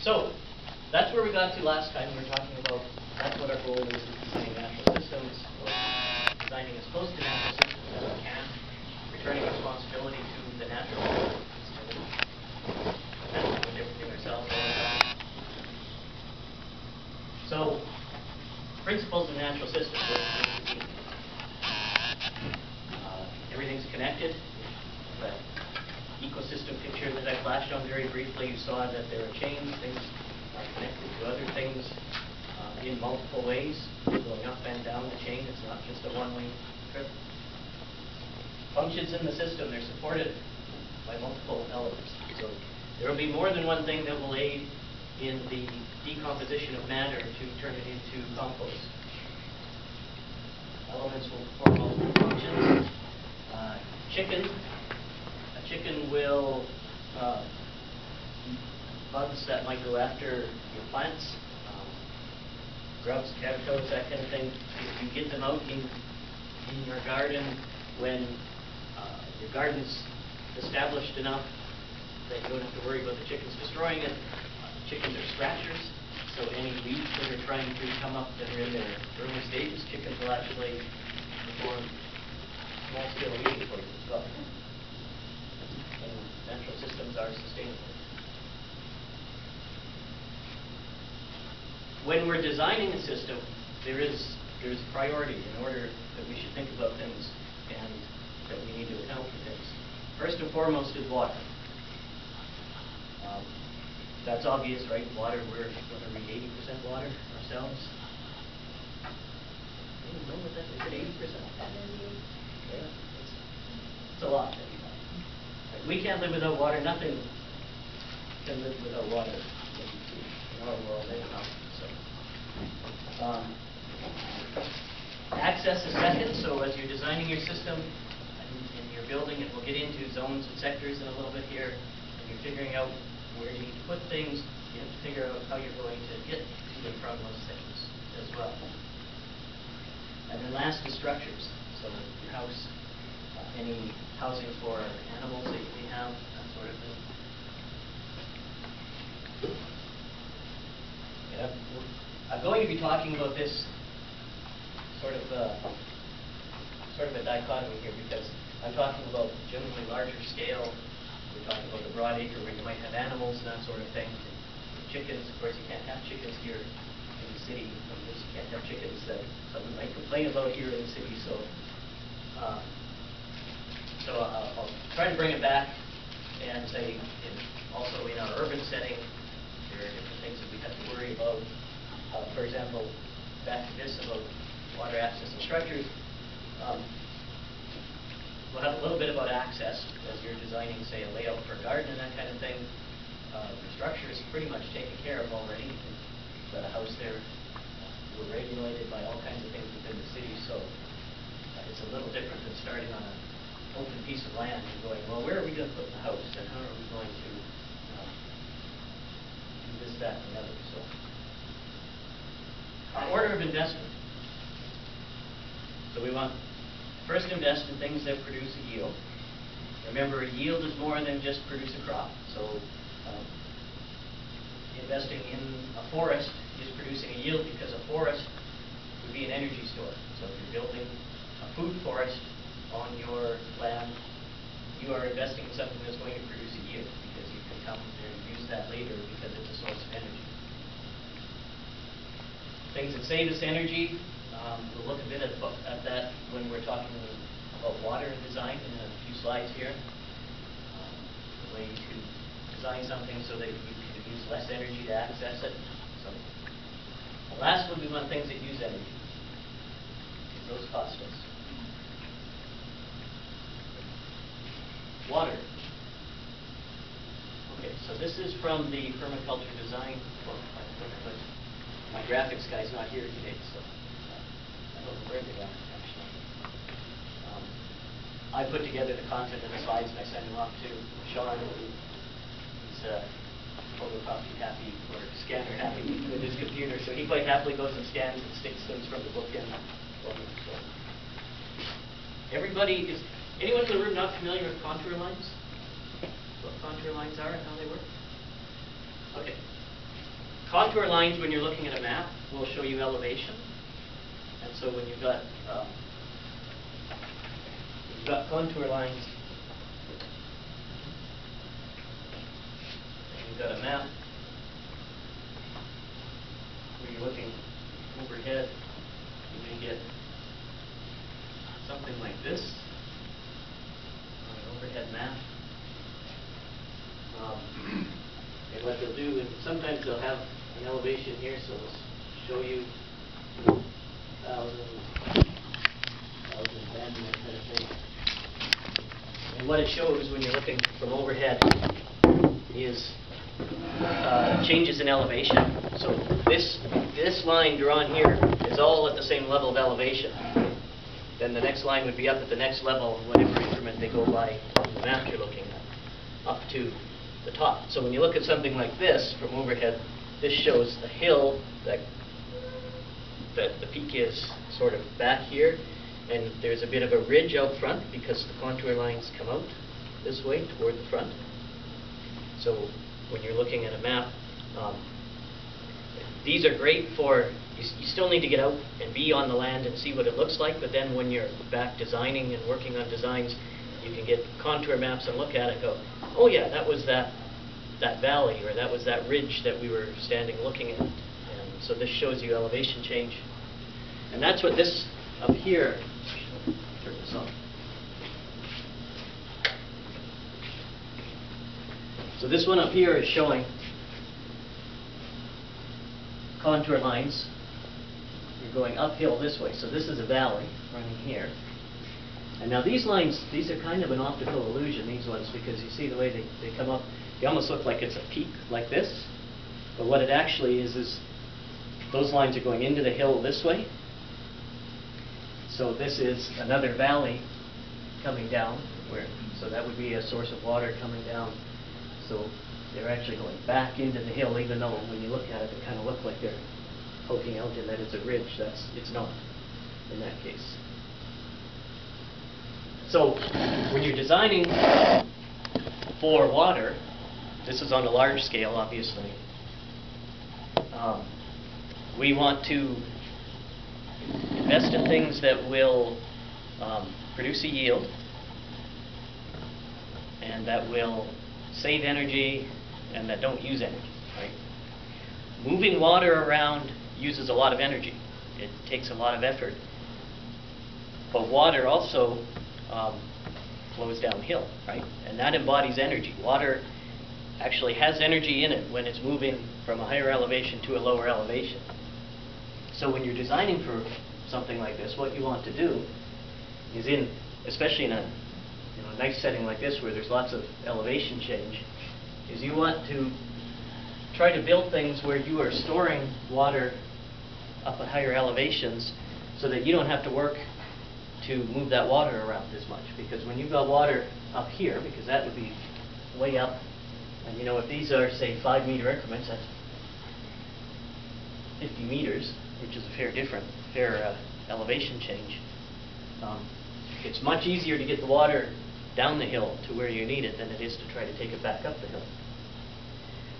So, that's where we got to last time. We were talking about that's what our goal is designing natural systems, or designing as close to natural systems as we can, returning responsibility to the natural world instead of doing everything ourselves all the time. So, principles of natural systems. Everything's connected. The ecosystem picture that I flashed on very briefly, you saw that there are chains. Things are connected to other things in multiple ways, going up and down the chain. It's not just a one-way trip. Functions in the system, they're supported by multiple elements. So there will be more than one thing that will aid in the decomposition of matter to turn it into compost. Elements will perform multiple functions. A chicken will eat bugs that might go after your plants, grubs, caterpillars, that kind of thing. If you get them out in your garden when your garden's established enough that you don't have to worry about the chickens destroying it. Chickens are scratchers, so any weeds that are trying to come up that are in their early stages, chickens will actually perform small-scale weeding for you as well. And natural systems are sustainable. When we're designing a system, there's priority in order that we should think about things and that we need to account for things. First and foremost is water. That's obvious, right? Water, we're 80% water ourselves. I don't know what that is. Is it 80%? Yeah, it's a lot. We can't live without water. Nothing can live without water in our world anyhow. So, access is second. So as you're designing your system and you're building it, we'll get into zones and sectors in a little bit here, and you're figuring out where you need to put things. You have to figure out how you're going to get to and from those things as well. And then last is structures. So your house, any housing for animals that you may have, that sort of thing. Yeah, I'm going to be talking about this sort of a dichotomy here, because I'm talking about generally larger scale. We're talking about the broad acre where you might have animals and that sort of thing. Chickens, of course, you can't have chickens here in the city. You can't have chickens that someone might complain about here in the city. So, I'll try to bring it back and say, also in our urban setting, there are different things that we have to worry about. For example, back to this about water access and structures. We'll have a little bit about access as you're designing, say, a layout for a garden and that kind of thing. The structure is pretty much taken care of already. You've got a house there. We're regulated by all kinds of things within the city, so it's a little different than starting on an open piece of land and going, well, where are we going to put the house, and how are we going to do this, that, and the other. So, our order of investment. So we want first invest in things that produce a yield. Remember, a yield is more than just produce a crop. So investing in a forest is producing a yield, because a forest would be an energy store. So if you're building a food forest on your land, you are investing in something that's going to produce a yield, because you can come and use that later because it's a source of energy. Things that save us energy, we'll look a bit at that when we're talking about water and design in a few slides here. The way to design something so that you can use less energy to access it. So, the last one, we want things that use energy, because those cost us. Water. Okay, so this is from the Permaculture Design book. My graphics guy's not here today, so I don't know where they are, actually. I put together the content of the slides and I send them off to Sean, who's photocopy happy or scanner happy with his computer, so he quite happily goes and scans and sticks things from the book in for me. So. Everybody is, anyone in the room not familiar with contour lines? What contour lines are and how they work? Okay. contour lines, when you're looking at a map, will show you elevation. And so when you've got contour lines, and you've got a map where you're looking overhead, you may get something like this on an overhead map. And what they'll do is sometimes they'll have an elevation here, so they'll show you 1,000, 1,010, that kind of thing. And what it shows when you're looking from overhead is changes in elevation. So this line drawn here is all at the same level of elevation. Then the next line would be up at the next level, whatever increment they go by on the map you're looking at, up to the top. So when you look at something like this from overhead, this shows a hill that the peak is sort of back here, and there's a bit of a ridge out front because the contour lines come out this way toward the front. So when you're looking at a map, these are great for, you still need to get out and be on the land and see what it looks like, but then when you're back designing and working on designs, you can get contour maps and look at it and go, oh yeah, that was that valley, or that was that ridge that we were standing looking at. And so this shows you elevation change. And that's what this up here, turn this on. So this one up here is showing contour lines. You're going uphill this way. So this is a valley running here. And now these lines, these are kind of an optical illusion, these ones, because you see the way they come up. They almost look like it's a peak like this. But what it actually is those lines are going into the hill this way. So this is another valley coming down, so that would be a source of water coming down. So they're actually going back into the hill, even though when you look at it, they kind of look like they're poking out and that it's a ridge. It's not in that case. So when you're designing for water, this is on a large scale, obviously. We want to invest in things that will produce a yield and that will save energy and that don't use energy, right? Moving water around uses a lot of energy. It takes a lot of effort. But water also flows downhill, right? And that embodies energy. Water actually has energy in it when it's moving from a higher elevation to a lower elevation. So when you're designing for something like this, what you want to do is especially in a nice setting like this where there's lots of elevation change, is you want to try to build things where you are storing water up at higher elevations so that you don't have to work to move that water around as much. Because when you've got water up here, because that would be way up, and if these are, say, 5-meter increments, that's 50 meters, which is a fair elevation change. It's much easier to get the water down the hill to where you need it than it is to try to take it back up the hill.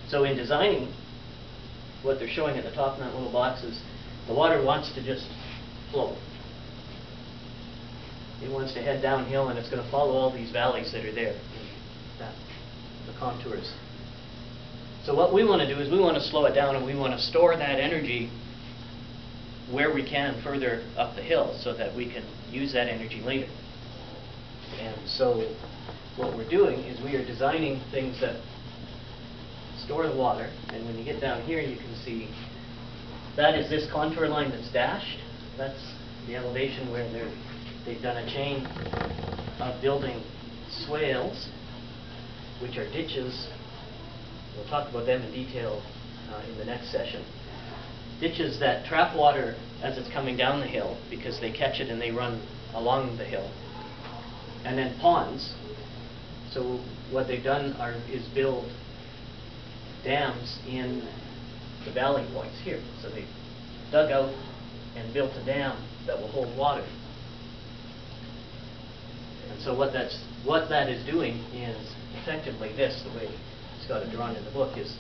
So in designing, what they're showing at the top in that little box is the water wants to just flow. It wants to head downhill, and it's going to follow all these valleys that are there, the contours. So what we want to do is we want to slow it down, and we want to store that energy where we can further up the hill so that we can use that energy later. And so what we're doing is we are designing things that store the water, and when you get down here you can see that is this contour line that's dashed. That's the elevation where they've done a chain of building swales, which are ditches. We'll talk about them in detail in the next session. Ditches that trap water as it's coming down the hill because they catch it and they run along the hill. And then ponds. So what they've done is build dams in the valley points here. So they dug out and built a dam that will hold water. And so what that is doing is effectively this, the way it's got it drawn in the book, is